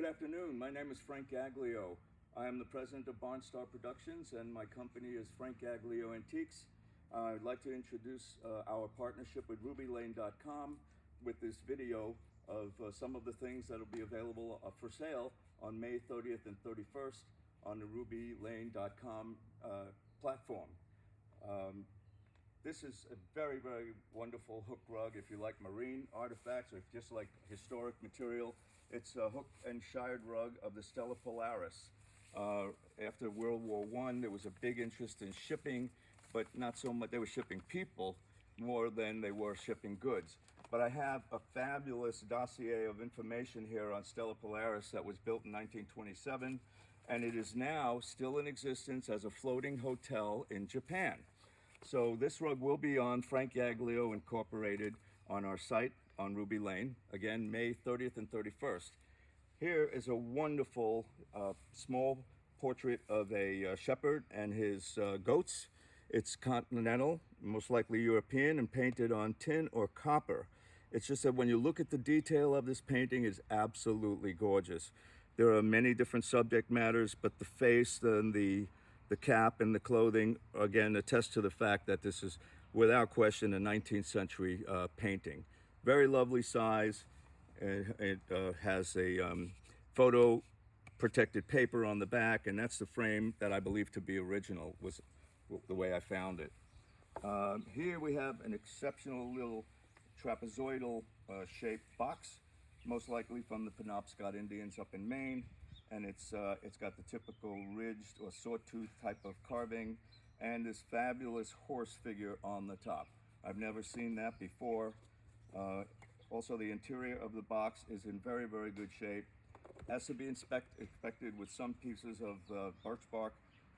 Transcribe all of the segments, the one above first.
afternoon. My name is Frank Gaglio. I am the president of Barnstar Productions, and my company is Frank Gaglio Antiques. I'd like to introduce our partnership with RubyLane.com with this video of some of the things that will be available for sale on May 30th and 31st on the RubyLane.com platform. This is a very, very wonderful hook rug if you like marine artifacts or if you just like historic material. It's a hook and shired rug of the Stella Polaris. After World War I, there was a big interest in shipping, but not so much. They were shipping people more than they were shipping goods. But I have a fabulous dossier of information here on Stella Polaris that was built in 1927, and it is now still in existence as a floating hotel in Japan. So this rug will be on Frank Gaglio Incorporated on our site on Ruby Lane, again, May 30th and 31st. Here is a wonderful small portrait of a shepherd and his goats. It's continental, most likely European, and painted on tin or copper. It's just that when you look at the detail of this painting, it's absolutely gorgeous. There are many different subject matters, but the face and the cap and the clothing, again, attest to the fact that this is, without question, a 19th century painting. Very lovely size. It has a photo protected paper on the back, and that's the frame that I believe to be original, was the way I found it. Here we have an exceptional little trapezoidal shaped box, most likely from the Penobscot Indians up in Maine. And it's got the typical ridged or sawtooth type of carving and this fabulous horse figure on the top. I've never seen that before. Also, the interior of the box is in very, very good shape. Has to be inspected with some pieces of birch bark.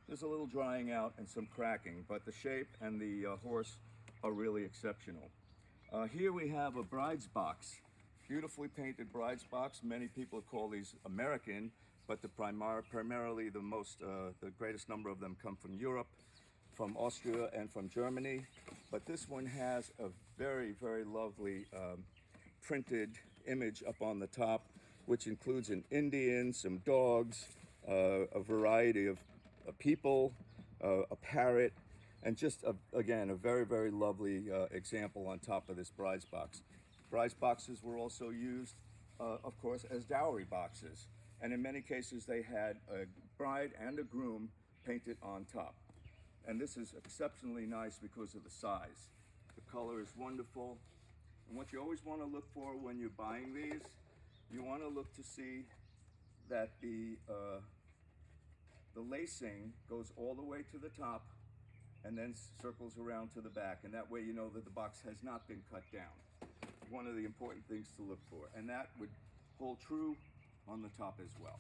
There's a little drying out and some cracking, but the shape and the horse are really exceptional. Here we have a bride's box. Beautifully painted bride's box. Many people call these American, but primarily the greatest number of them come from Europe, from Austria and from Germany. But this one has a very, very lovely printed image up on the top, which includes an Indian, some dogs, a variety of people, a parrot, and just, again, a very, very lovely example on top of this bride's box. Bride's boxes were also used, of course, as dowry boxes. And in many cases, they had a bride and a groom painted on top. And this is exceptionally nice because of the size. The color is wonderful. And what you always want to look for when you're buying these, you want to look to see that the lacing goes all the way to the top and then circles around to the back. And that way you know that the box has not been cut down. One of the important things to look for. And that would hold true on the top as well.